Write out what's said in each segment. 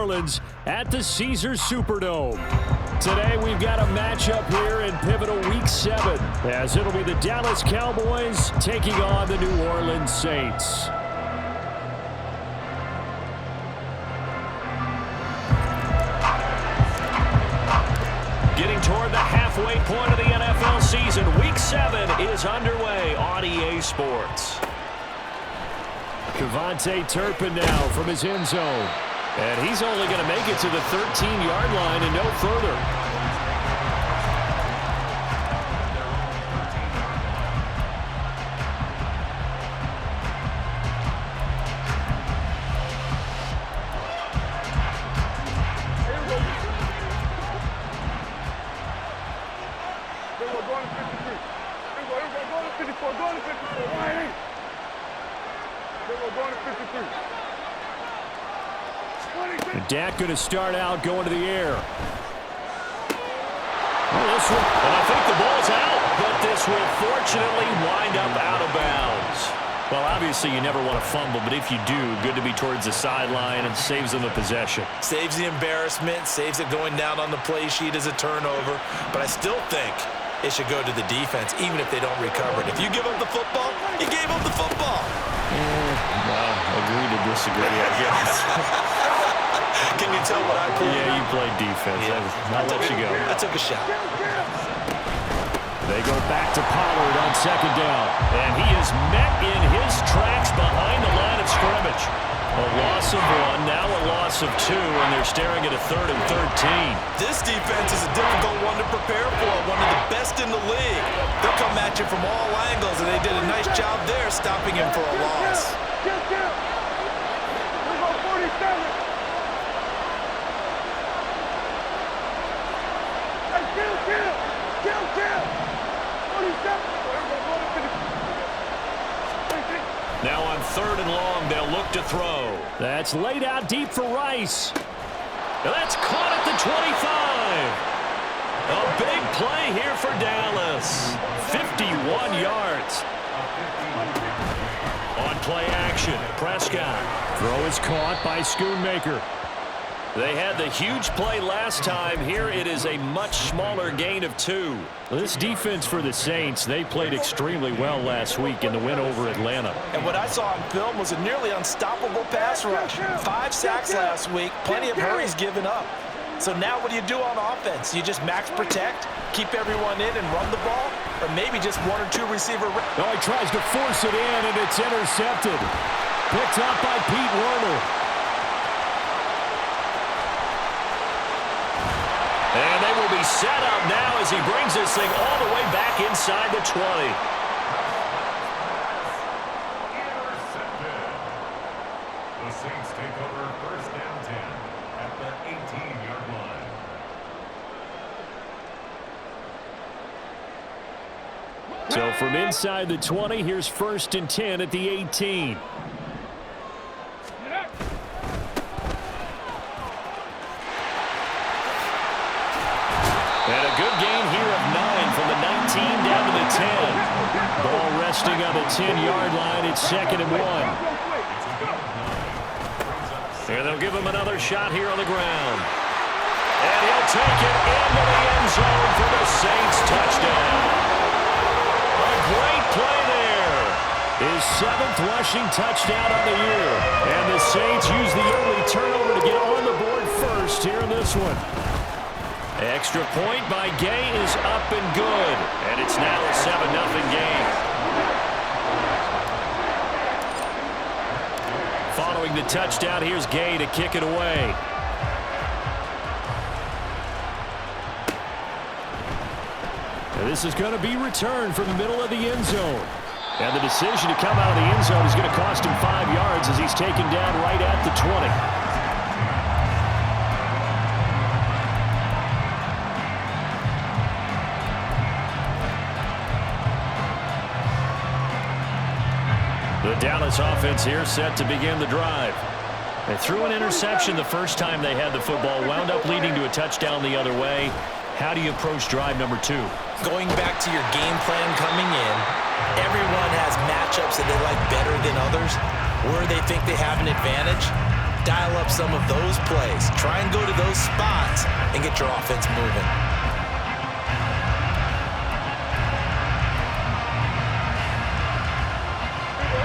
Orleans at the Caesars Superdome. Today we've got a matchup here in pivotal Week 7, as it'll be the Dallas Cowboys taking on the New Orleans Saints. Getting toward the halfway point of the NFL season, Week 7 is underway on EA Sports. Kevontae Turpin now from his end zone. And he's only going to make it to the 13-yard line and no further. Dak going to start out going to the air. This one, and I think the ball's out, but this will fortunately wind up out of bounds. Well, obviously you never want to fumble, but if you do, good to be towards the sideline and saves them the possession. Saves the embarrassment, saves it going down on the play sheet as a turnover, but I still think it should go to the defense, even if they don't recover it. If you give up the football, you gave up the football. Agree to disagree, I guess. Can you tell what I played? Yeah, you played defense. Yeah. I'll let you go. I took a shot. They go back to Pollard on second down. And he is met in his tracks behind the line of scrimmage. A loss of 1, now a loss of 2, and they're staring at a 3rd and 13. This defense is a difficult one to prepare for, one of the best in the league. They'll come at you from all angles, and they did a nice job there stopping him for a loss. Now on 3rd and long, they'll look to throw. That's laid out deep for Rice. That's caught at the 25. A big play here for Dallas. 51 yards. On play action, Prescott. Throw is caught by Schoonmaker. They had the huge play last time. Here it is a much smaller gain of 2. This defense for the Saints, they played extremely well last week in the win over Atlanta. And what I saw on film was a nearly unstoppable pass rush. 5 sacks last week, plenty of hurries given up. So now what do you do on offense? You just max protect, keep everyone in and run the ball? Or maybe just 1 or 2 receiver. Oh, he tries to force it in, and it's intercepted. Picked up by Pete Werner. And they will be set up now as he brings this thing all the way back inside the 20. Intercepted. The Saints take over 1st and 10 at the 18-yard line. So from inside the 20, here's 1st and 10 at the 18. And a good gain here of 9 from the 19 down to the 10. Ball resting on the 10-yard line. It's 2nd and 1. And they'll give him another shot here on the ground. And he'll take it into the end zone for the Saints touchdown. A great play there. His 7th rushing touchdown on the year. And the Saints use the early turnover to get on the board first here in this one. Extra point by Gay is up and good. And it's now a 7-0 game. Following the touchdown, here's Gay to kick it away. And this is going to be returned from the middle of the end zone. And the decision to come out of the end zone is going to cost him 5 yards as he's taken down right at the 20. The Dallas offense here set to begin the drive. They threw an interception the first time they had the football, wound up leading to a touchdown the other way. How do you approach drive number 2? Going back to your game plan coming in, everyone has matchups that they like better than others, where they think they have an advantage. dial up some of those plays. Try and go to those spots and get your offense moving.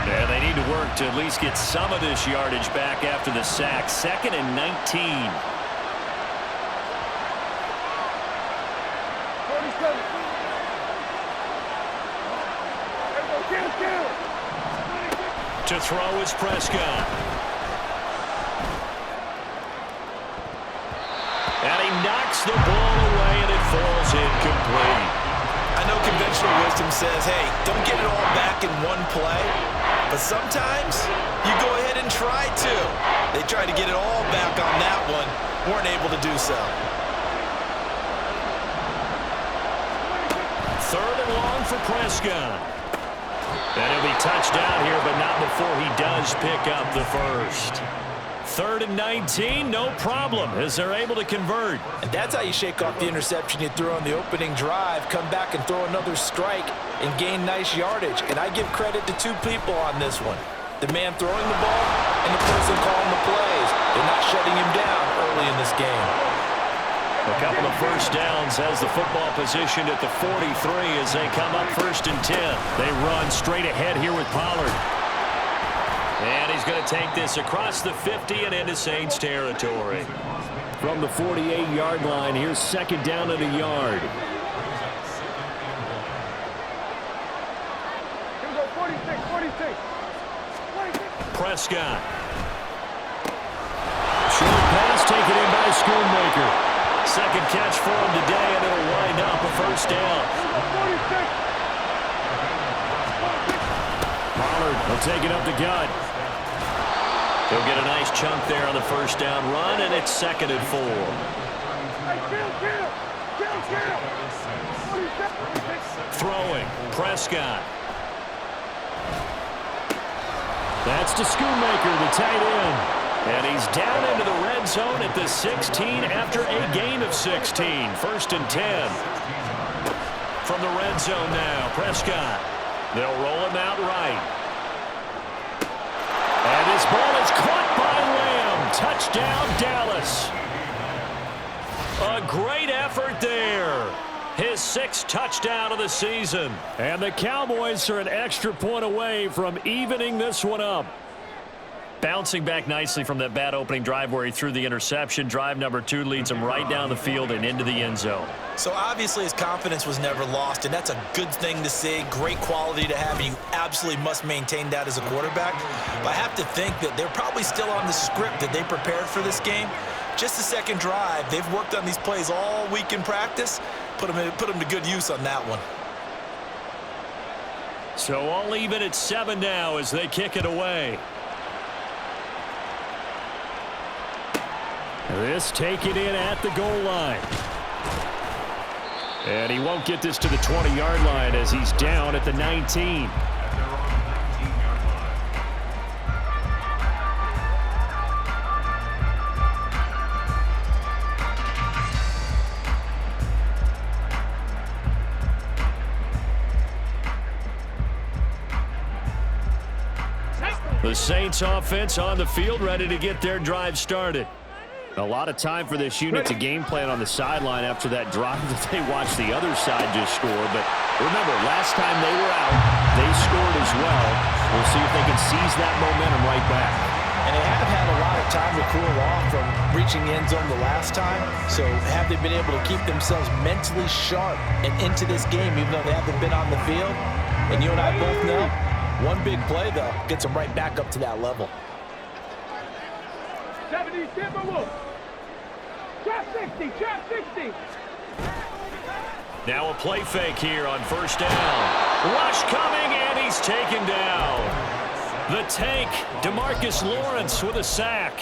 Yeah, they need to work to at least get some of this yardage back after the sack. 2nd and 19. To throw is Prescott. And he knocks the ball away, and it falls incomplete. I know conventional wisdom says, hey, don't get it all back in one play. But sometimes you go ahead and try to. They tried to get it all back on that one. Weren't able to do so. 3rd and long for Prescott. And he'll be touched down here, but not before he does pick up the first. 3rd and 19, no problem, as they're able to convert. And that's how you shake off the interception you threw on the opening drive, come back and throw another strike and gain nice yardage. And I give credit to two people on this one. The man throwing the ball and the person calling the plays. They're not shutting him down early in this game. A couple of first downs has the football positioned at the 43 as they come up 1st and 10. They run straight ahead here with Pollard. And he's going to take this across the 50 and into Saints territory. From the 48-yard line, here's 2nd down and a yard. Here we go, 46. Prescott. Short pass taken in by Schoonmaker. 2nd catch for him today, and it'll wind up a first down. Pollard will take it up the gut. He'll get a nice chunk there on the first down run, and it's 2nd and 4. Throwing, Prescott. That's to Schoonmaker, the tight end. And he's down into the red zone at the 16 after a gain of 16. 1st and 10. From the red zone now, Prescott. They'll roll him out right. And his ball is caught by Lamb. Touchdown, Dallas. A great effort there. His 6th touchdown of the season. And the Cowboys are an extra point away from evening this one up. Bouncing back nicely from that bad opening drive where he threw the interception. Drive number 2 leads him right down the field and into the end zone. So obviously his confidence was never lost, and that's a good thing to see. Great quality to have, and you absolutely must maintain that as a quarterback. But I have to think that they're probably still on the script that they prepared for this game. Just the 2nd drive. They've worked on these plays all week in practice. Put them to good use on that one. So all even at 7 now as they kick it away. This taken in at the goal line. And he won't get this to the 20-yard line as he's down at the 19. The Saints offense on the field ready to get their drive started. A lot of time for this unit to game plan on the sideline after that drive that they watched the other side just score. But remember, last time they were out, they scored as well. We'll see if they can seize that momentum right back. And they have had a lot of time to cool off from reaching the end zone the last time. So have they been able to keep themselves mentally sharp and into this game, even though they haven't been on the field? And you and I both know, one big play, though, gets them right back up to that level. 70, Drop 60, drop 60. Now a play fake here on 1st down. Rush coming, and he's taken down. The tank, DeMarcus Lawrence with a sack.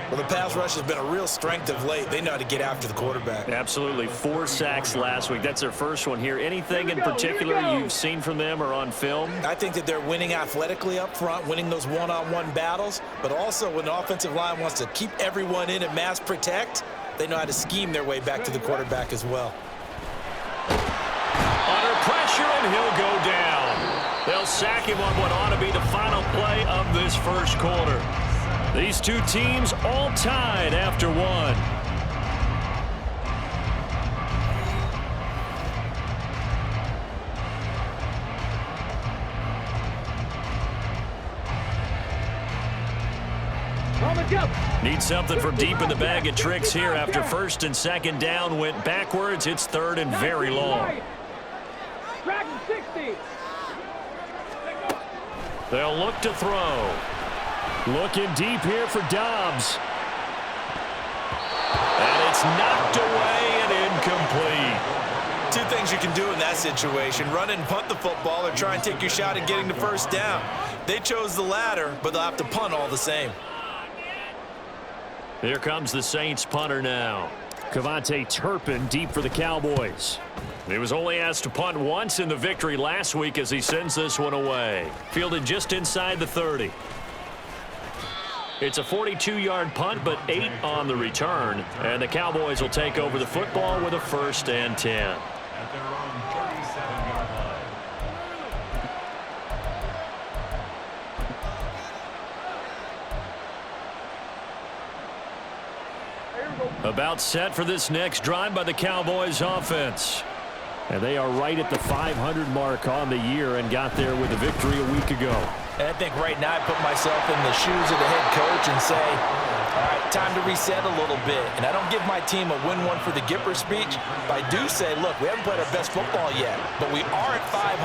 Well, the pass rush has been a real strength of late. They know how to get after the quarterback. Absolutely. 4 sacks last week. That's their first one here. Anything in particular you've seen from them or on film? I think that they're winning athletically up front, winning those one-on-one battles, but also when the offensive line wants to keep everyone in and mass protect, they know how to scheme their way back to the quarterback as well. Under pressure, and he'll go down. They'll sack him on what ought to be the final play of this first quarter. These two teams all tied after one. Need something from deep in the bag of tricks here after first and second down went backwards. It's third and very long. They'll look to throw. Looking deep here for Dobbs. And it's knocked away and incomplete. Two things you can do in that situation: run and punt the football, or try and take your shot at getting the first down. They chose the latter, but they'll have to punt all the same. Here comes the Saints punter now. Cavante Turpin deep for the Cowboys. He was only asked to punt once in the victory last week as he sends this one away. Fielded just inside the 30. It's a 42-yard punt, but 8 on the return. And the Cowboys will take over the football with a 1st and 10. At their own 37-yard line. About set for this next drive by the Cowboys offense. And they are right at the 500 mark on the year and got there with a victory a week ago. And I think right now I put myself in the shoes of the head coach and say, all right, time to reset a little bit. And I don't give my team a win one for the Gipper speech, but I do say, look, we haven't played our best football yet, but we are at 500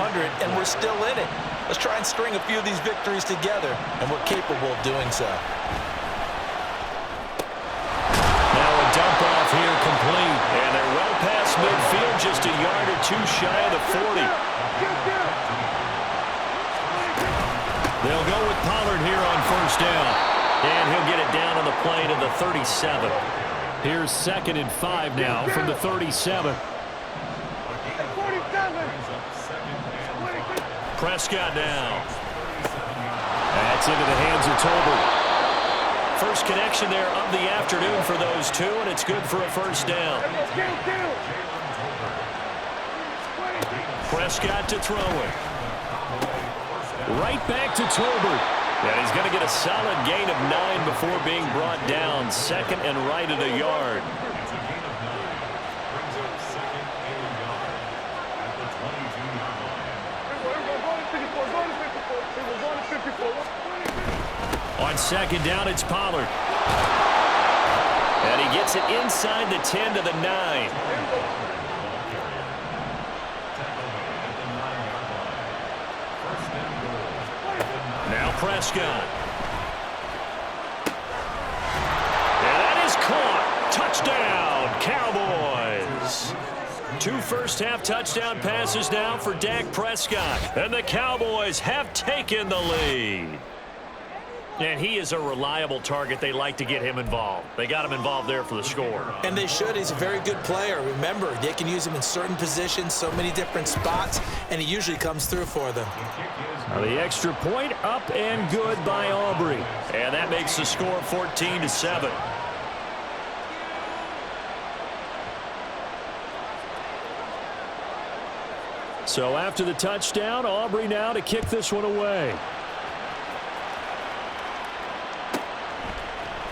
and we're still in it. Let's try and string a few of these victories together, and we're capable of doing so. Dump off here complete, and they're well past midfield, just a yard or two shy of the 40. They'll go with Pollard here on first down, and he'll get it down on the play to the 37. Here's 2nd and 5 now from the 37. Prescott now. That's into the hands of Tolbert. First connection there of the afternoon for those two, and it's good for a 1st down. Prescott to throw it. Right back to Tolbert. And he's going to get a solid gain of 9 before being brought down. 2nd and right at a yard. It's a gain of 9. Brings up 2nd and a yard at the 22-yard line. On 2nd down, it's Pollard. And he gets it inside the 10 to the 9. Now Prescott. And that is caught. Touchdown, Cowboys. 2 first-half touchdown passes now for Dak Prescott. And the Cowboys have taken the lead. And he is a reliable target. They like to get him involved. They got him involved there for the score. And they should. He's a very good player. Remember, they can use him in certain positions, so many different spots, and he usually comes through for them. Now the extra point up and good by Aubrey. And that makes the score 14-7. So after the touchdown, Aubrey now to kick this one away.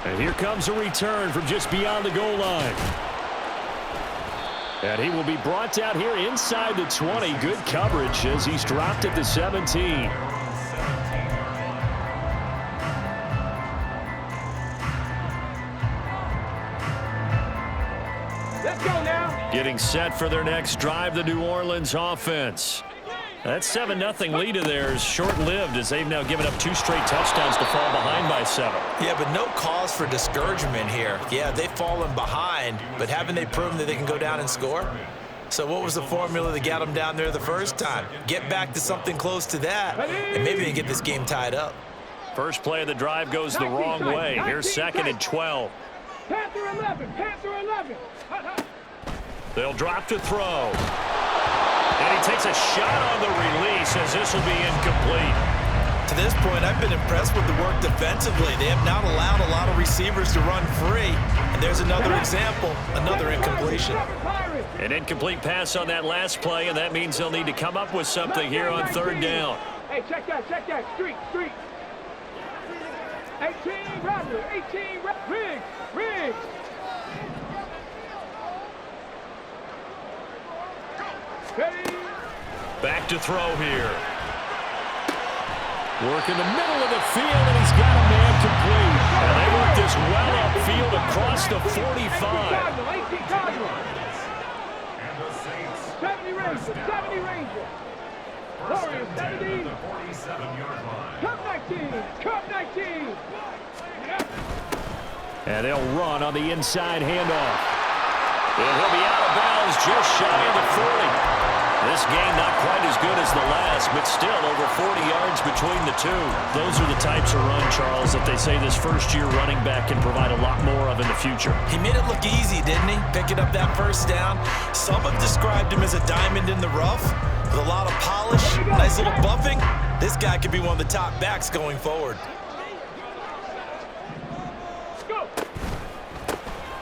And here comes a return from just beyond the goal line. And he will be brought out here inside the 20. Good coverage as he's dropped at the 17. Let's go now. Getting set for their next drive, the New Orleans offense. That 7-0 lead of theirs short-lived as they've now given up 2 straight touchdowns to fall behind by 7. Yeah, but no cause for discouragement here. Yeah, they've fallen behind, but haven't they proven that they can go down and score? So what was the formula that got them down there the first time? Get back to something close to that, and maybe they get this game tied up. First play of the drive goes the wrong way. Here's 2nd and 12. Panther 11, Panther 11. They'll drop to throw. And he takes a shot on the release as this will be incomplete. To this point, I've been impressed with the work defensively. They have not allowed a lot of receivers to run free. And there's another example, another incompletion. An incomplete pass on that last play, and that means they'll need to come up with something here on 3rd down. Hey, check that, street. 18, robbery. 18, Riggs. Riggs. Ready. Back to throw here. Work in the middle of the field, and he's got a man complete. And they work this well upfield across the 45. 18 Cardinal. And the Saints 70 Rangers. 70 Rangers. Warriors 70. the 47-yard line. Cup 19. Cup 19. And they'll run on the inside handoff. And he'll be out of bounds just shy of the 40. This game not quite as good as the last, but still over 40 yards between the two. Those are the types of run, Charles, that they say this first-year running back can provide a lot more of in the future. He made it look easy, didn't he? Picking up that first down. Some have described him as a diamond in the rough with a lot of polish, nice little buffing. This guy could be one of the top backs going forward.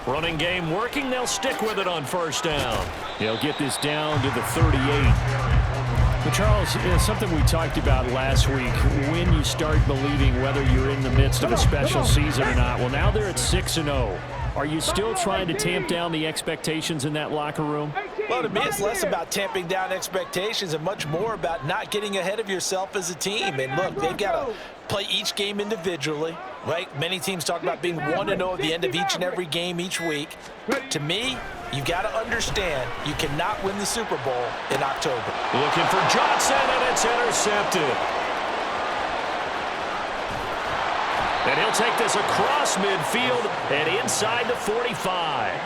Running game working. They'll stick with it on first down. They'll get this down to the 38. But Charles, something we talked about last week, when you start believing whether you're in the midst of a special season or not. Well, now they're at 6-0. Are you still trying to tamp down the expectations in that locker room? Well, to me, it's less about tamping down expectations and much more about not getting ahead of yourself as a team. And look, they've got to play each game individually, right? Many teams talk about being 1-0 at the end of each and every game each week. To me, you've got to understand you cannot win the Super Bowl in October. Looking for Johnson, and it's intercepted. And he'll take this across midfield and inside the 45.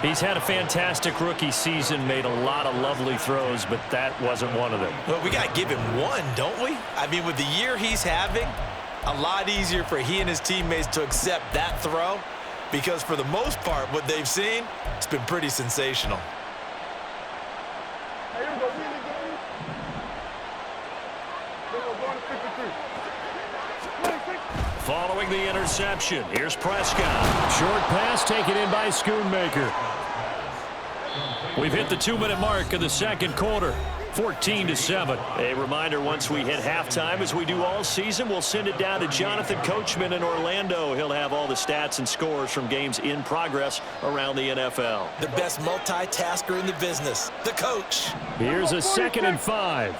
He's had a fantastic rookie season, made a lot of lovely throws, but that wasn't one of them. Well, we got to give him one, don't we? I mean, with the year he's having, a lot easier for he and his teammates to accept that throw because for the most part, what they've seen, it's been pretty sensational. Following the interception, here's Prescott. Short pass taken in by Schoonmaker. We've hit the 2-minute mark of the second quarter. 14-7. A reminder, once we hit halftime, as we do all season, we'll send it down to Jonathan Coachman in Orlando. He'll have all the stats and scores from games in progress around the NFL. The best multitasker in the business, the coach. Here's a 2nd and 5.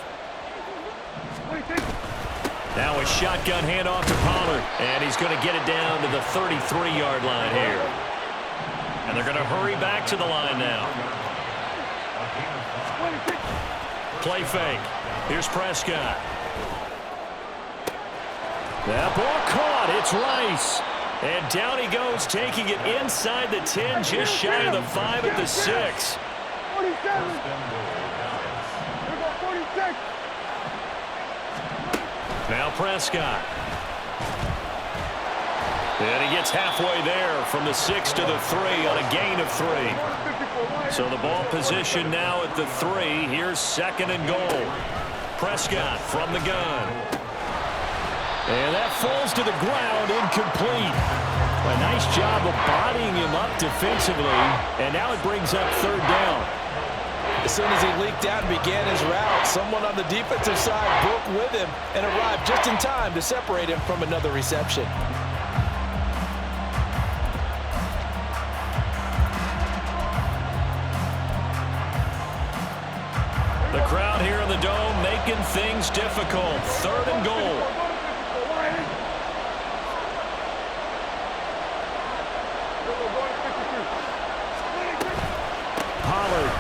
Now a shotgun handoff to Pollard, and he's going to get it down to the 33-yard line here. And they're going to hurry back to the line now. Play fake. Here's Prescott. That ball caught. It's Rice. And down he goes, taking it inside the 10, just shy of the 5 at the 6. 47. Here go 46. Now Prescott. And he gets halfway there from the 6 to the 3 on a gain of 3. So the ball position now at the 3. Here's 2nd and goal. Prescott from the gun. And that falls to the ground, incomplete. A nice job of bodying him up defensively. And now it brings up 3rd down. As soon as he leaked out and began his route, someone on the defensive side broke with him and arrived just in time to separate him from another reception. The crowd here in the Dome making things difficult. 3rd and goal. Pollard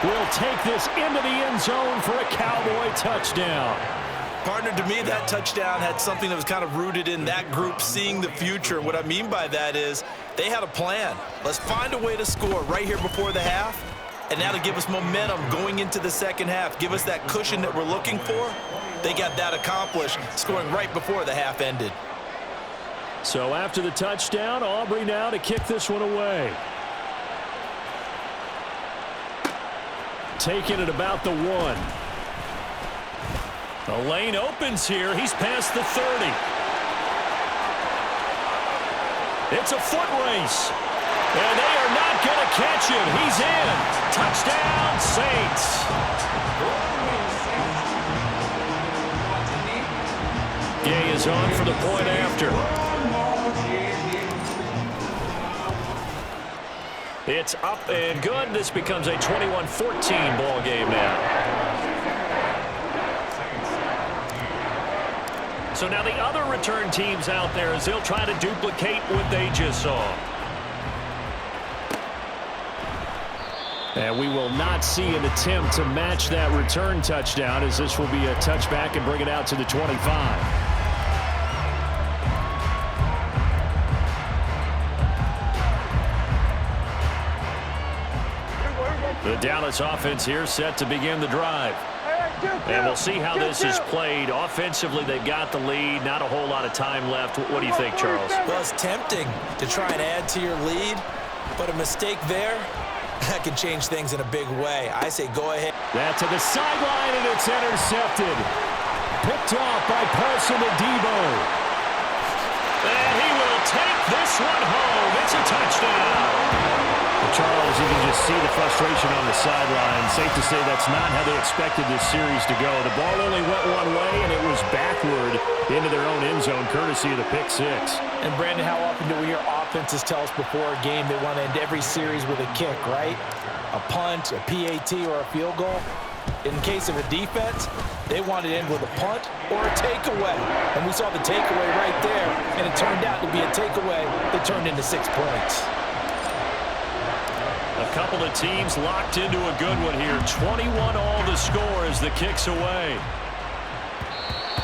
will take this into the end zone for a Cowboy touchdown. Partner, to me, that touchdown had something that was kind of rooted in that group seeing the future. What I mean by that is they had a plan. Let's find a way to score right here before the half, and that'll give us momentum going into the second half. Give us that cushion that we're looking for. They got that accomplished, scoring right before the half ended. So after the touchdown, Aubrey now to kick this one away. Taking it about the 1. The lane opens here. He's past the 30. It's a foot race. And they are not going to catch him. He's in. Touchdown, Saints. Gay is on for the point after. It's up and good. This becomes a 21-14 ball game now. So now the other return teams out there as they'll try to duplicate what they just saw. And we will not see an attempt to match that return touchdown, as this will be a touchback and bring it out to the 25. The Dallas offense here set to begin the drive. And we'll see how this is played. Offensively, they got the lead. Not a whole lot of time left. What do you think, Charles? Well, it's tempting to try and add to your lead, but a mistake there, that can change things in a big way. I say go ahead. That to the sideline, and it's intercepted. Picked off by Paulson Adebo. And he will take this one home. It's a touchdown. Charles, you can just see the frustration on the sideline. Safe to say that's not how they expected this series to go. The ball only went one way, and it was backward into their own end zone, courtesy of the pick six. And, Brandon, how often do we hear offenses tell us before a game they want to end every series with a kick, right? A punt, a PAT, or a field goal. In case of a defense, they want to end with a punt or a takeaway. And we saw the takeaway right there, and it turned out to be a takeaway that turned into 6 points. A couple of teams locked into a good one here. 21 all the score as the kick's away.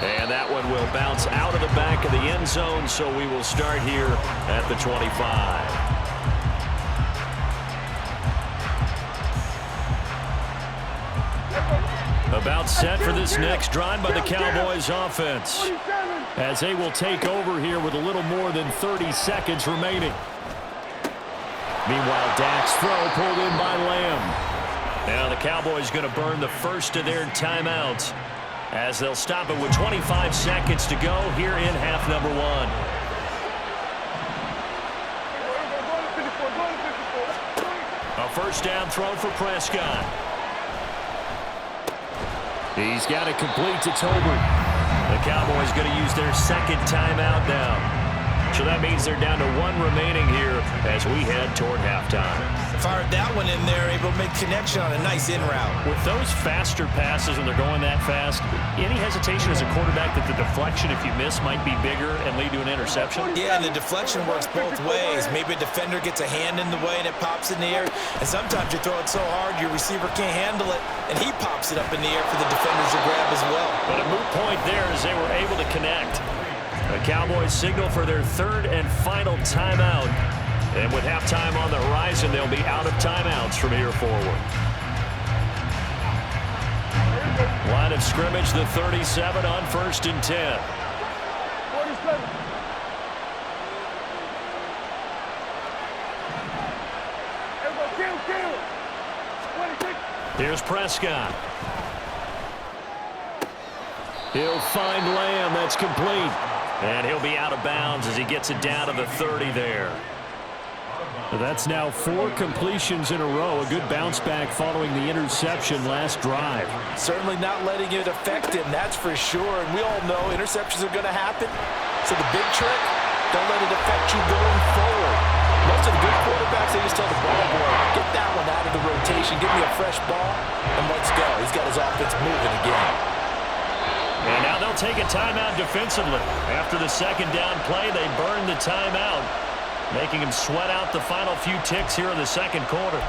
And that one will bounce out of the back of the end zone, so we will start here at the 25. About set for this next drive by the Cowboys offense, as they will take over here with a little more than 30 seconds remaining. Meanwhile, Dak's throw pulled in by Lamb. Now the Cowboys going to burn the first of their timeouts as they'll stop it with 25 seconds to go here in half number one. A first down throw for Prescott. He's got it complete to Tolbert. The Cowboys going to use their second timeout now. So that means they're down to one remaining here as we head toward halftime. Fired that one in there, able to make connection on a nice in route. With those faster passes when they're going that fast, any hesitation as a quarterback that the deflection, if you miss, might be bigger and lead to an interception? Yeah, and the deflection works both ways. Maybe a defender gets a hand in the way and it pops in the air. And sometimes you throw it so hard your receiver can't handle it, and he pops it up in the air for the defenders to grab as well. But a moot point there as they were able to connect. The Cowboys signal for their third and final timeout. And with halftime on the horizon, they'll be out of timeouts from here forward. Line of scrimmage, the 37 on 1st and 10. 47. Here's Prescott. He'll find Lamb. That's complete. And he'll be out of bounds as he gets it down to the 30 there. That's now 4 completions in a row. A good bounce back following the interception last drive. Certainly not letting it affect him, that's for sure. And we all know interceptions are going to happen. So the big trick, don't let it affect you going forward. Most of the good quarterbacks, they just tell the ball boy, get that one out of the rotation, give me a fresh ball, and let's go. He's got his offense moving again. And now they'll take a timeout defensively. After the second down play, they burn the timeout, making him sweat out the final few ticks here in the second quarter.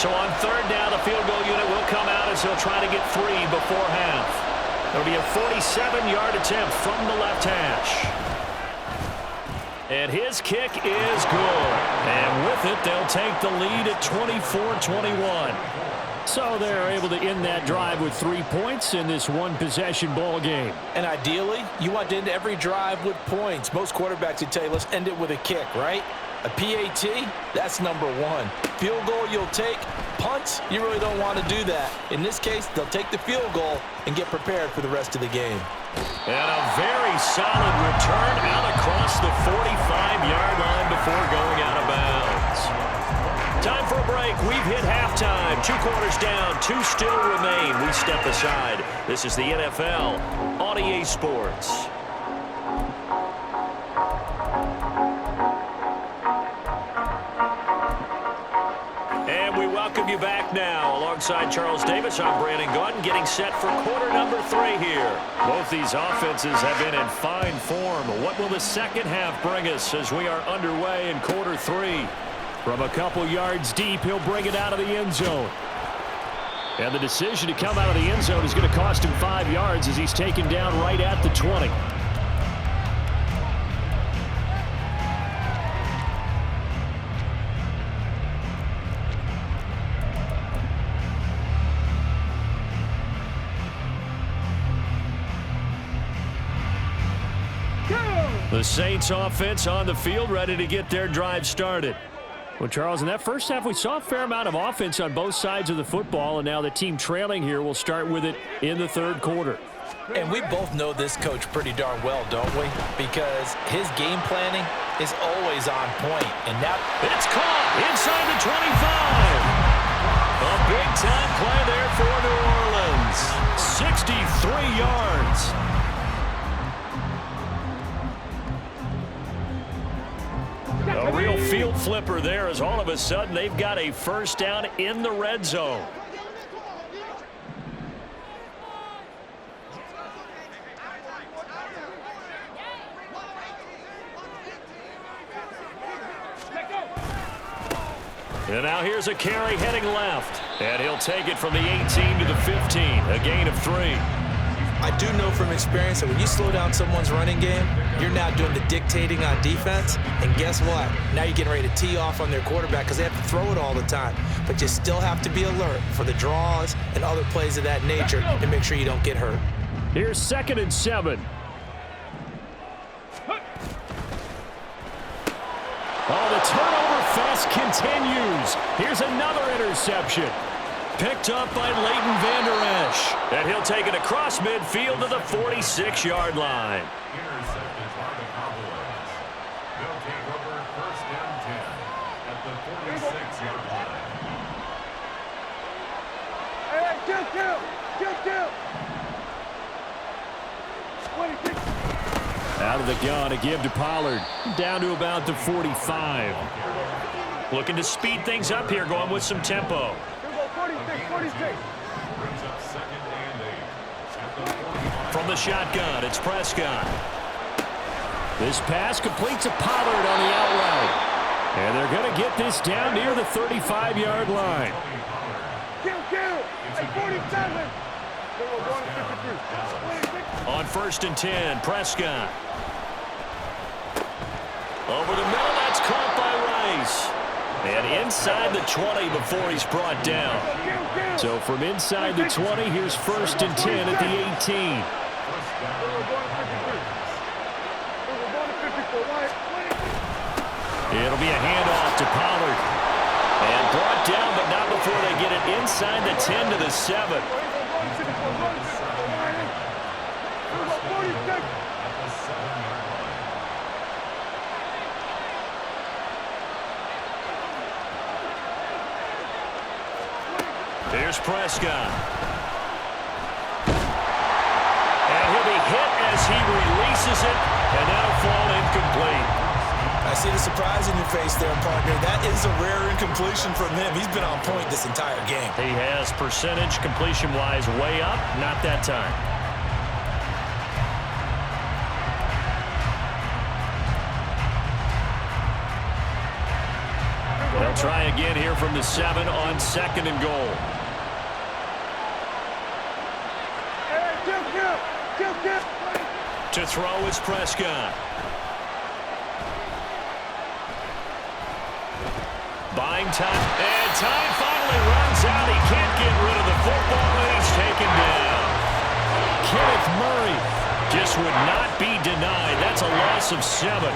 So on third down, the field goal unit will come out as he'll try to get 3 before half. It'll be a 47-yard attempt from the left hash. And his kick is good. And with it, they'll take the lead at 24-21. So they're able to end that drive with 3 points in this one-possession ball game. And ideally, you want to end every drive with points. Most quarterbacks would tell you, let's end it with a kick, right? A PAT, that's number 1. Field goal you'll take. Punts, you really don't want to do that. In this case, they'll take the field goal and get prepared for the rest of the game. And a very solid return out across the 45-yard line before going out of bounds. Time for a break. We've hit halftime. 2 quarters down, 2 still remain. We step aside. This is the NFL on EA Sports. And we welcome you back now. Alongside Charles Davis, I'm Brandon Gaudin, getting set for quarter number 3 here. Both these offenses have been in fine form. What will the second half bring us as we are underway in quarter 3? From a couple yards deep, he'll bring it out of the end zone. And the decision to come out of the end zone is going to cost him 5 yards as he's taken down right at the 20. The Saints offense on the field, ready to get their drive started. Well, Charles, in that first half, we saw a fair amount of offense on both sides of the football, and now the team trailing here will start with it in the third quarter. And we both know this coach pretty darn well, don't we? Because his game planning is always on point. And now it's caught inside the 25. A big-time play there for New Orleans. 63 yards. A real field flipper there as all of a sudden they've got a first down in the red zone. And now here's a carry heading left. And he'll take it from the 18 to the 15, a gain of 3. I do know from experience that when you slow down someone's running game, you're now doing the dictating on defense. And guess what? Now you're getting ready to tee off on their quarterback because they have to throw it all the time. But you still have to be alert for the draws and other plays of that nature to make sure you don't get hurt. Here's 2nd and 7. Oh, the turnover fest continues. Here's another interception. Picked up by Leighton Vander Esch. And he'll take it across midfield to the 46-yard line. Intercepted by the Cowboys. They'll take over first and 10 at the 46-yard line. Hey, kill. 26. Out of the gun, a give to Pollard. Down to about the 45. Looking to speed things up here, going with some tempo. 46. Brings up 2nd and 8 at the 45. From the shotgun, it's Prescott. This pass completes a Pollard on the outright. And they're going to get this down near the 35-yard line. Kill. Hey, 47. They were going to 53. 26. On 1st and 10, Prescott. Over the middle, that's caught by Rice. And inside the 20 before he's brought down. So from inside the 20, here's 1st and 10 at the 18. It'll be a handoff to Pollard. And brought down, but not before they get it inside the 10 to the 7. Here's Prescott. And he'll be hit as he releases it, and that'll fall incomplete. I see the surprise in your face there, partner. That is a rare incompletion from him. He's been on point this entire game. He has percentage completion-wise way up, not that time. They'll try again here from the 7 on 2nd and goal. To throw is Prescott. Buying time, and time finally runs out. He can't get rid of the football, and he's taken down. Kenneth Murray just would not be denied. That's a loss of 7.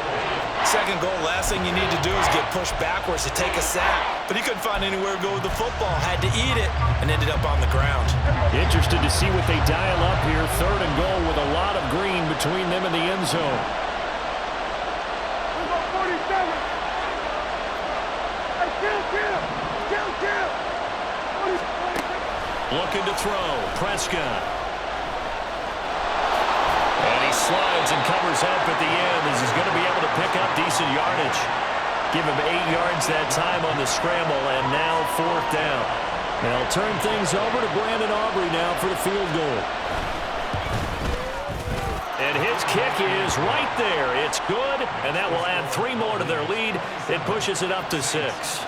2nd goal, last thing you need to do is get pushed backwards to take a sack. But he couldn't find anywhere to go with the football, had to eat it, and ended up on the ground. Interested to see what they dial up here. 3rd and goal with a lot of green between them and the end zone. 47. Hey, kill. Looking to throw. Prescott. And he slides and covers up at the end as he's going to be able to pick up decent yardage. Give him 8 yards that time on the scramble, and now 4th down. They'll turn things over to Brandon Aubrey now for the field goal. And his kick is right there. It's good, and that will add 3 more to their lead. It pushes it up to 6.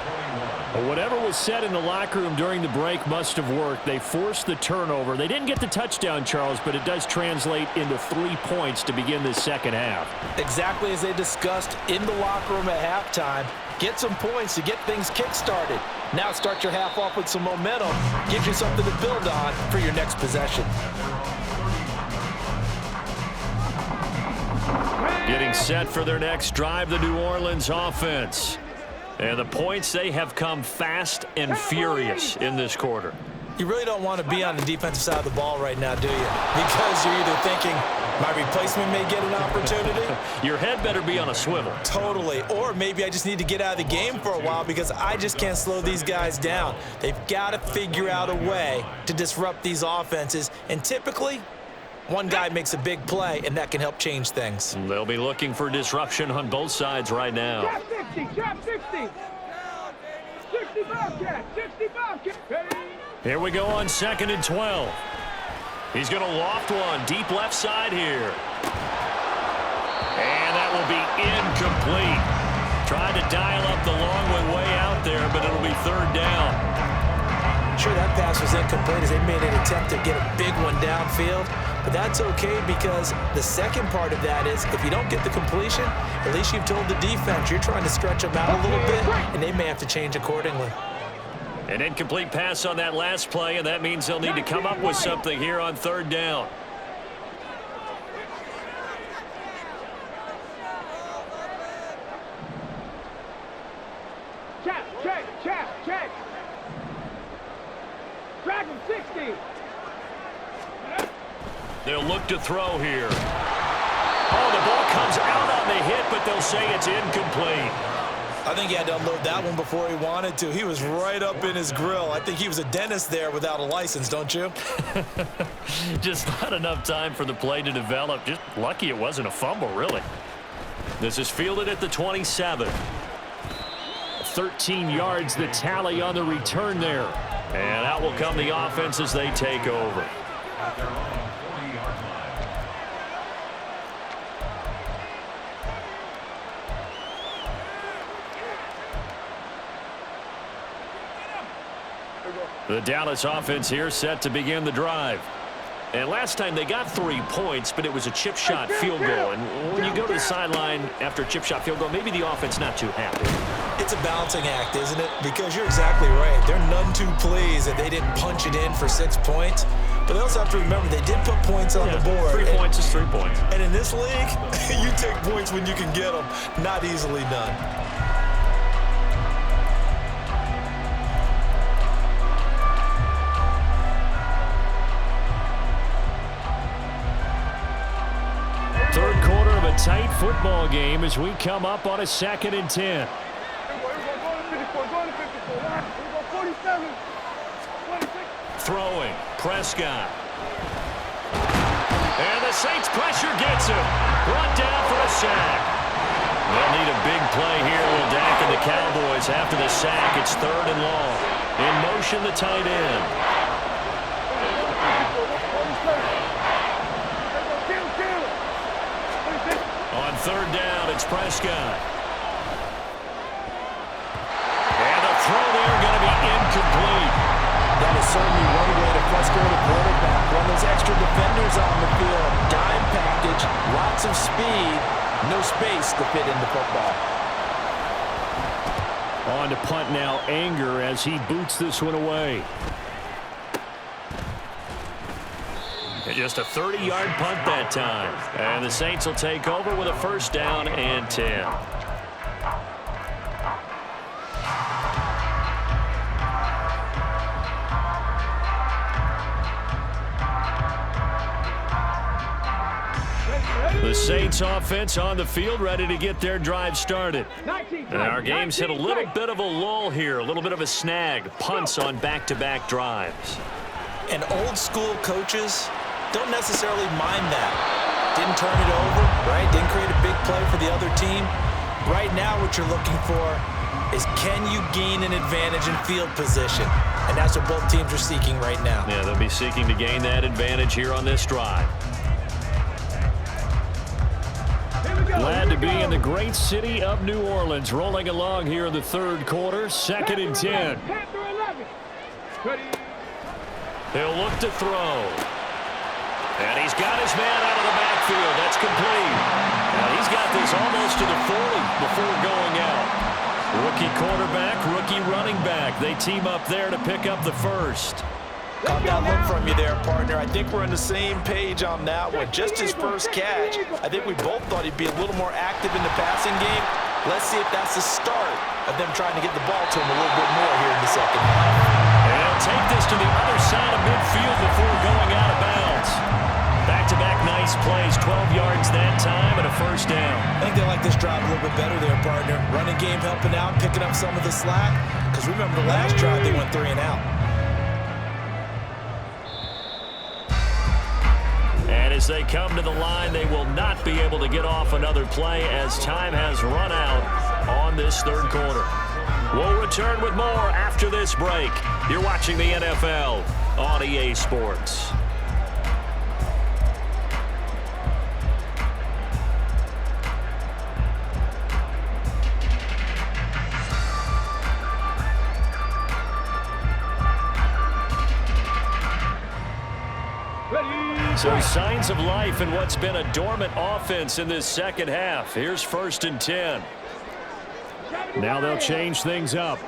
Well, whatever was said in the locker room during the break must have worked. They forced the turnover. They didn't get the touchdown, Charles, but it does translate into 3 points to begin this second half. Exactly as they discussed in the locker room at halftime. Get some points to get things kick-started. Now start your half off with some momentum. Gives you something to build on for your next possession. Getting set for their next drive, the New Orleans offense. And the points, they have come fast and furious in this quarter. You really don't want to be on the defensive side of the ball right now, do you? Because you're either thinking, my replacement may get an opportunity. Your head better be on a swivel. Totally. Or maybe I just need to get out of the game for a while because I just can't slow these guys down. They've got to figure out a way to disrupt these offenses. And typically, one guy makes a big play, and that can help change things. They'll be looking for disruption on both sides right now. Trap 60, trap 60. 60 Bobcat, 60 Bobcat. Here we go on 2nd and 12. He's going to loft one deep left side here. And that will be incomplete. Trying to dial up the long way out there, but it'll be 3rd down. Sure, that pass was incomplete as they made an attempt to get a big one downfield. But that's okay because the second part of that is if you don't get the completion, at least you've told the defense you're trying to stretch them out a little bit, and they may have to change accordingly. An incomplete pass on that last play, and that means they'll need to come up with something here on 3rd down. Check. Drag him 60. They'll look to throw here. Oh, the ball comes out on the hit, but they'll say it's incomplete. I think he had to unload that one before he wanted to. He was right up in his grill. I think he was a dentist there without a license, don't you? Just not enough time for the play to develop. Just lucky it wasn't a fumble, really. This is fielded at the 27. 13 yards, the tally on the return there. And out will come the offense as they take over. The Dallas offense here set to begin the drive. And last time they got 3 points, but it was a chip shot field goal. And when you go to the sideline after a chip shot field goal, maybe the offense not too happy. It's a balancing act, isn't it? Because you're exactly right. They're none too pleased that they didn't punch it in for 6 points. But they also have to remember they did put points on the board. 3 points is 3 points. And in this league, you take points when you can get them. Not easily done. Third quarter of a tight football game as we come up on a 2nd and 10. Throwing, Prescott. And the Saints pressure gets him. Brought down for a sack. They'll need a big play here with Dak and the Cowboys after the sack. It's 3rd and long. In motion, the tight end. On 3rd down, it's Prescott. And the throw there going to be incomplete. That is certainly one way to frustrate a quarterback. When there's extra defenders on the field, dime package, lots of speed, no space to fit into football. On to punt now, Anger as he boots this one away. And just a 30-yard punt that time. And the Saints will take over with a 1st down and 10. The Saints offense on the field ready to get their drive started. And our game's hit a little bit of a lull here, a little bit of a snag. Punts on back-to-back drives. And old school coaches don't necessarily mind that. Didn't turn it over, right? Didn't create a big play for the other team. Right now what you're looking for is, can you gain an advantage in field position? And that's what both teams are seeking right now. Yeah, they'll be seeking to gain that advantage here on this drive. Glad to be in the great city of New Orleans, rolling along here in the third quarter, 2nd and 10. He'll look to throw. And he's got his man out of the backfield. That's complete. Now he's got this almost to the 40 before going out. Rookie quarterback, rookie running back. They team up there to pick up the first. Caught that look from you there, partner. I think we're on the same page on that one. Just his first catch, I think we both thought he'd be a little more active in the passing game. Let's see if that's the start of them trying to get the ball to him a little bit more here in the second half. And he'll take this to the other side of midfield before going out of bounds. Back-to-back nice plays, 12 yards that time and a first down. I think they like this drive a little bit better there, partner. Running game helping out, picking up some of the slack. Because remember the last drive, they went 3 and out. And as they come to the line, they will not be able to get off another play as time has run out on this third quarter. We'll return with more after this break. You're watching the NFL on EA Sports. So signs of life in what's been a dormant offense in this second half. Here's 1st and 10. Now they'll change things up.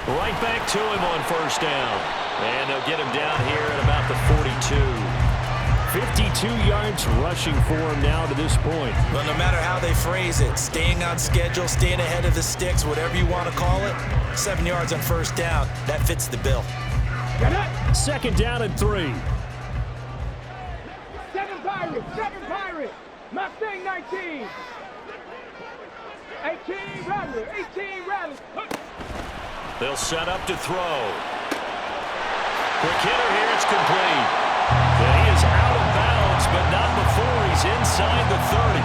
Right back to him on 1st down. And they'll get him down here at about the 42. 52 yards rushing for him now to this point. Well, no matter how they phrase it, staying on schedule, staying ahead of the sticks, whatever you want to call it, 7 yards on 1st down, that fits the bill. 2nd down and 3. 7 Pirates. Mustang 19. 18 Rattlers. They'll set up to throw. Quick hitter here, it's complete. And he is out of bounds, but not before he's inside the 30.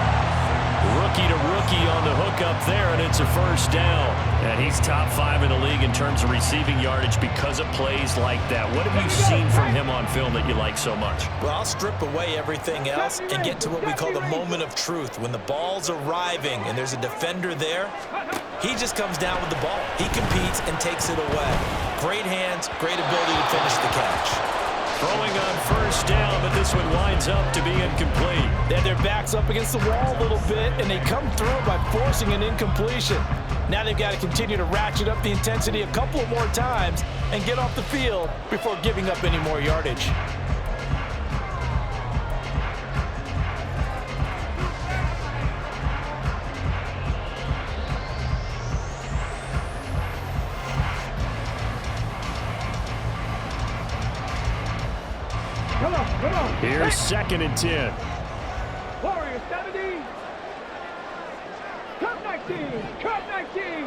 Rookie to rookie on the hook up there, and it's a 1st down. And he's top 5 in the league in terms of receiving yardage because of plays like that. What have you seen from him on film that you like so much? Well, I'll strip away everything else and get to what we call the moment of truth. When the ball's arriving and there's a defender there, he just comes down with the ball. He competes and takes it away. Great hands, great ability to finish the catch. Throwing on 1st down, but this one winds up to be incomplete. Then their back's up against the wall a little bit, and they come through by forcing an incompletion. Now they've got to continue to ratchet up the intensity a couple of more times and get off the field before giving up any more yardage. Come on. Here's 2nd and 10. Warriors 70. Cup 19.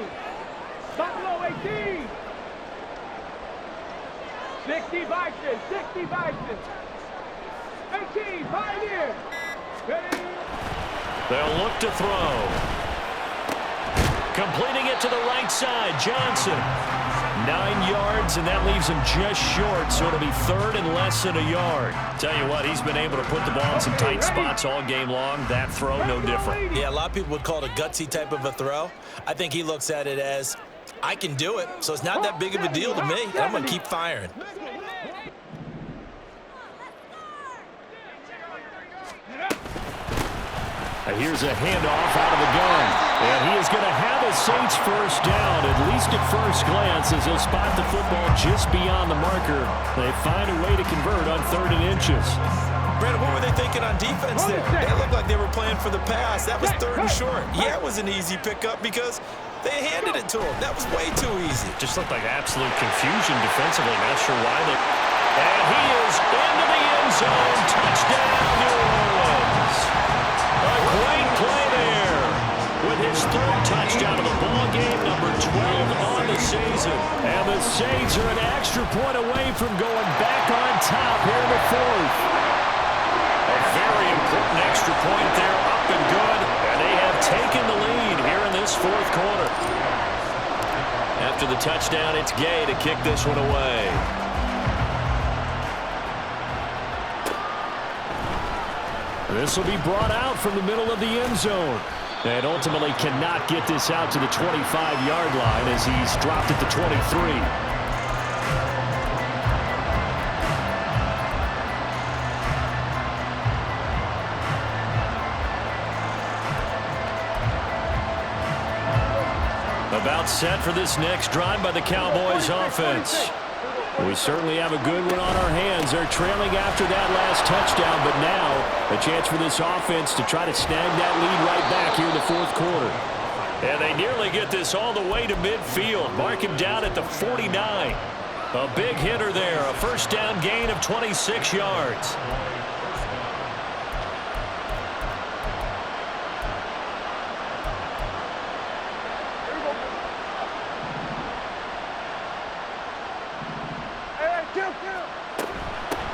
Buffalo 18. 60 Bison. 18 Pioneer. Ready. They'll look to throw. Completing it to the right side, Johnson. 9 yards, and that leaves him just short, so it'll be 3rd and less than a yard. Tell you what, he's been able to put the ball in some tight spots all game long. That throw, no different. Yeah, a lot of people would call it a gutsy type of a throw. I think he looks at it as, I can do it, so it's not that big of a deal to me, and I'm going to keep firing. Here's a handoff out of the gun. And he is going to have a Saints 1st down, at least at first glance, as he'll spot the football just beyond the marker. They find a way to convert on 3rd and inches. Brandon, what were they thinking on defense there? They looked like they were playing for the pass. That was 3rd and short. Yeah, it was an easy pickup because they handed it to him. That was way too easy. Just looked like absolute confusion defensively. Not sure why they... And he is into the end zone. Touchdown, New Orleans. A great play there with his third touchdown of the ball game, number 12 on the season. And the Saints are an extra point away from going back on top here in the fourth. A very important extra point there, up and good. And they have taken the lead here in this fourth quarter. After the touchdown, it's Gay to kick this one away. This will be brought out from the middle of the end zone. And ultimately cannot get this out to the 25-yard line as he's dropped at the 23. About set for this next drive by the Cowboys offense. We certainly have a good one on our hands. They're trailing after that last touchdown, but now a chance for this offense to try to snag that lead right back here in the fourth quarter. And they nearly get this all the way to midfield. Mark him down at the 49. A big hitter there. A first down gain of 26 yards.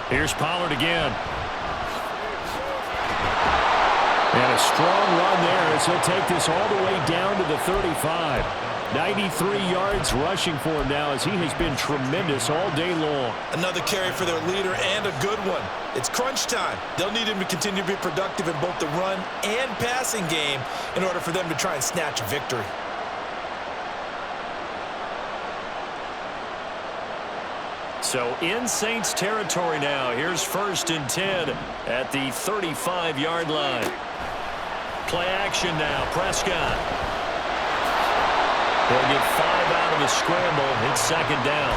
Here's Pollard again. And a strong run there as he'll take this all the way down to the 35. 93 yards rushing for him now as he has been tremendous all day long. Another carry for their leader and a good one. It's crunch time. They'll need him to continue to be productive in both the run and passing game in order for them to try and snatch a victory. So in Saints territory now. Here's 1st and 10 at the 35-yard line. Play action now. Prescott. They'll get 5 out of the scramble. It's 2nd down.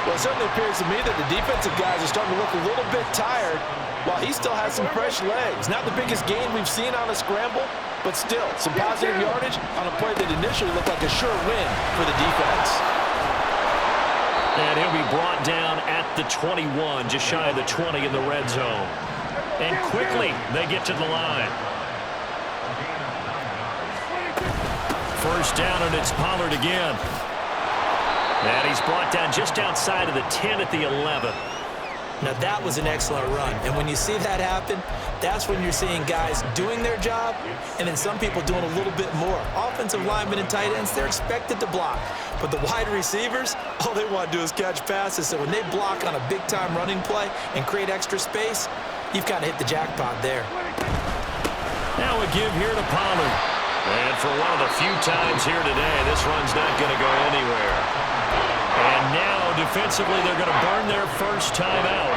Well, it certainly appears to me that the defensive guys are starting to look a little bit tired while he still has some fresh legs. Not the biggest gain we've seen on a scramble, but still some positive yardage on a play that initially looked like a sure win for the defense. And he'll be brought down at the 21, just shy of the 20 in the red zone. And quickly, they get to the line. First down, and it's Pollard again. And he's brought down just outside of the 10 at the 11. Now, that was an excellent run. And when you see that happen, that's when you're seeing guys doing their job and then some people doing a little bit more. Offensive linemen and tight ends, they're expected to block. But the wide receivers, all they want to do is catch passes. So when they block on a big-time running play and create extra space, you've kind of hit the jackpot there. Now a give here to Pollard. And for one of the few times here today, this run's not going to go anywhere. And now, defensively, they're going to burn their first time out.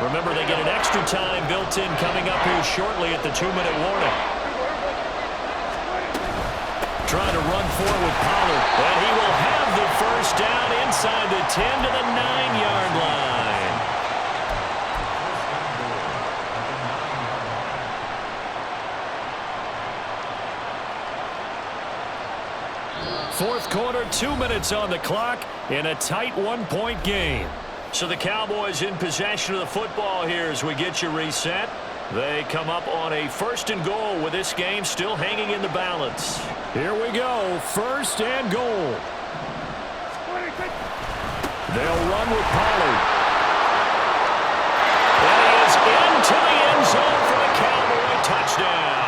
Remember, they get an extra time built in coming up here shortly at the 2-minute warning. Trying to run forward with Pollard. And he will have the first down inside the 10 to the 9-yard line. Fourth quarter, 2 minutes on the clock in a tight 1-point game. So the Cowboys in possession of the football here as we get you reset. They come up on a 1st and goal with this game still hanging in the balance. Here we go, 1st and goal. They'll run with Pollard. And he is into the end zone for the Cowboy touchdown.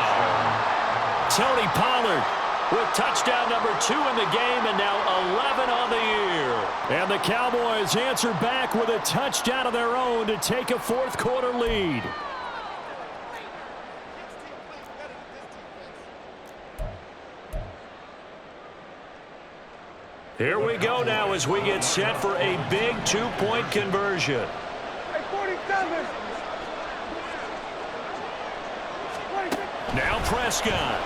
Tony Pollard with touchdown number 2 in the game and now 11 on the year. And the Cowboys answer back with a touchdown of their own to take a fourth quarter lead. Here we go now as we get set for a big 2-point conversion. Hey, 47. Now Prescott.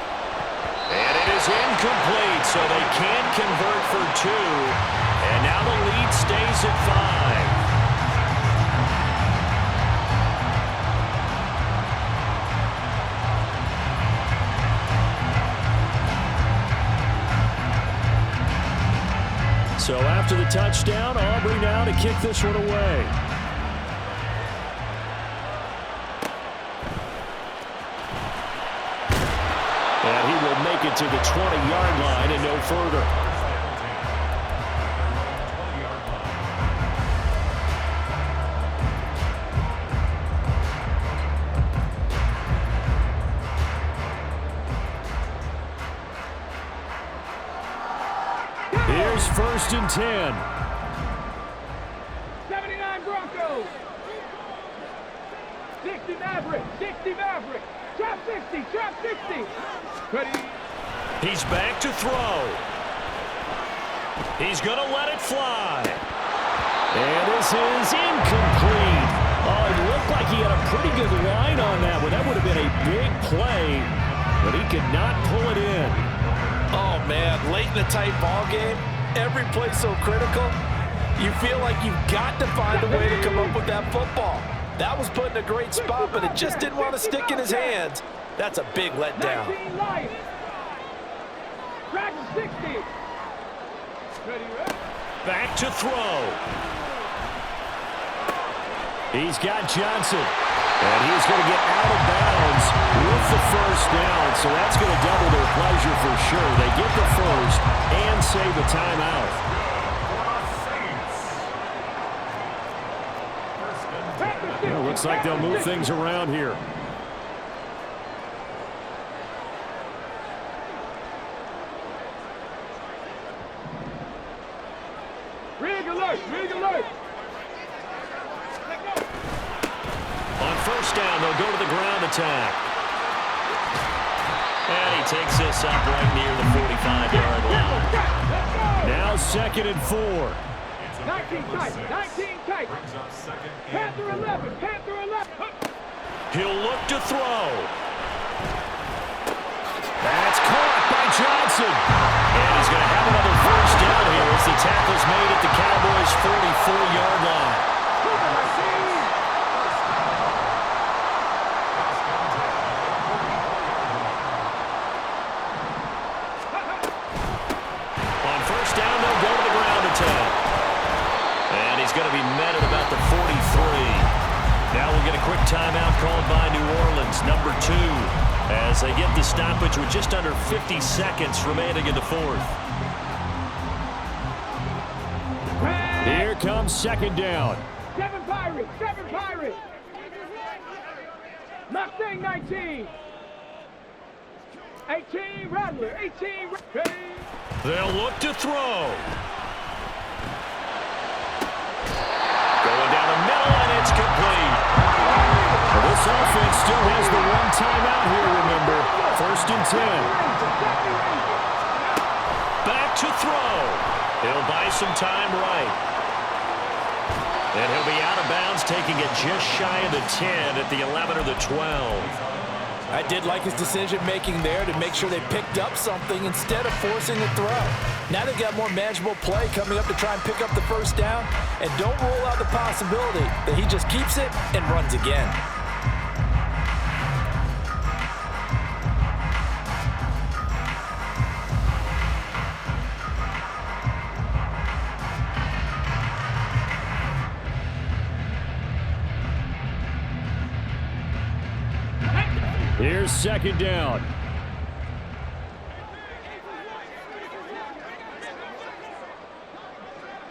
And it is incomplete, so they can't convert for 2. And now the lead stays at 5. So after the touchdown, Aubrey now to kick this one away. it to the 20-yard line and no further. Here's 1st and 10. 79 Broncos. 60 Maverick. 60 Maverick. Trap 60. Trap 60. Ready. He's back to throw. He's going to let it fly. And this is incomplete. Oh, it looked like he had a pretty good line on that one. That would have been a big play, but he could not pull it in. Oh, man, late in the tight ball game, every play so critical, you feel like you've got to find a way to come up with that football. That was put in a great spot, but it just didn't want to stick in his hands. That's a big letdown. 19 life. Track 60. Ready, ready. Back to throw. He's got Johnson. And he's going to get out of bounds with the 1st down. So that's going to double their pleasure for sure. They get the 1st and save a timeout. Well, looks like they'll move things around here. Rig alert. Rig alert. On 1st down, they'll go to the ground attack. And he takes this up right near the 45-yard line. Now 2nd and 4. 19 tight. 19 tight. Panther 11. Panther 11. He'll look to throw. That's caught by Johnson. And he's going to have another 1st down here as the tackle's made at the Cowboys' 44-yard line. On 1st down, they'll go to the ground attack. And he's going to be met at about the 43. Now we'll get a quick timeout called by New Orleans, number 2, as they get the stoppage with just under 50 seconds remaining in the 4th. Here comes 2nd down. 7 Pirates. 7 Pirates. Mustang 19. 18 Rattler. 18. Ready. They'll look to throw. Going down the middle, and it's complete. This offense still has the 1 timeout here, remember. 1st and 10. Back to throw. He'll buy some time right. And he'll be out of bounds, taking it just shy of the 10 at the 11 or the 12. I did like his decision-making there to make sure they picked up something instead of forcing the throw. Now they've got more manageable play coming up to try and pick up the 1st down, and don't rule out the possibility that he just keeps it and runs again. Here's 2nd down.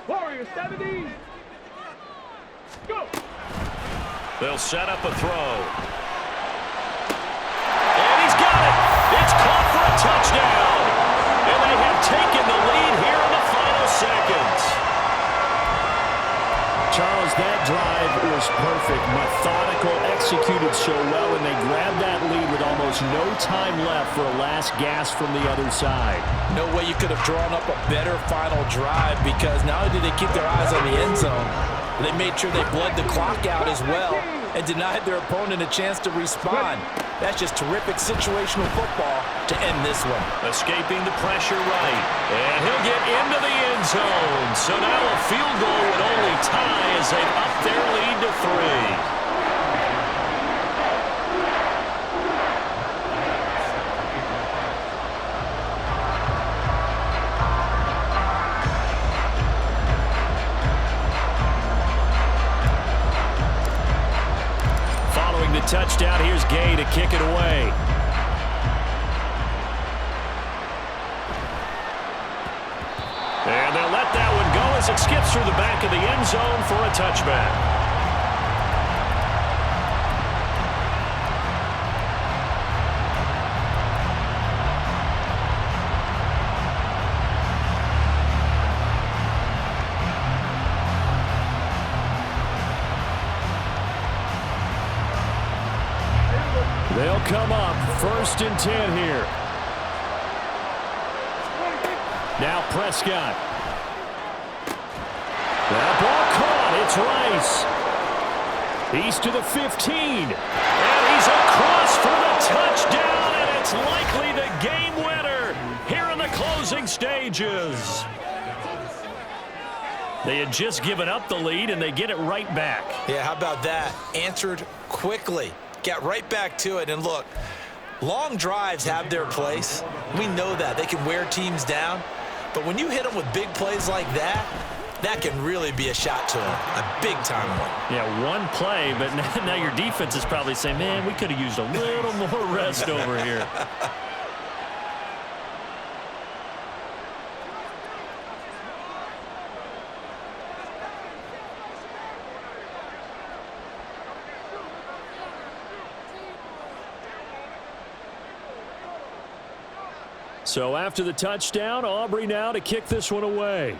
Warrior 70. Go. They'll set up a throw. And he's got it. It's caught for a touchdown. And they have taken the lead here in the final seconds. Charles, that drive was perfect. Methodical, executed so well, and they grabbed that lead with almost no time left for a last gasp from the other side. No way you could have drawn up a better final drive, because not only did they keep their eyes on the end zone, they made sure they bled the clock out as well and denied their opponent a chance to respond. That's just terrific situational football to end this one. Escaping the pressure right. And he'll get into the end zone. So now a field goal would only tie as they've upped their lead to 3. Touchdown. Here's Gay to kick it away. as it skips through the back of the end zone for a touchback. They'll come up 1st and 10 here. Now Prescott. That ball caught. It's Rice. He's to the 15. And he's across for the touchdown. And it's likely the game winner here in the closing stages. They had just given up the lead, and they get it right back. Yeah, how about that? Answered quickly. Got right back to it. And look, long drives have their place. We know that. They can wear teams down. But when you hit them with big plays like that, that can really be a shot to them. A big-time one. Yeah, one play, but now your defense is probably saying, man, we could have used a little more rest over here. So after the touchdown, Aubrey now to kick this one away.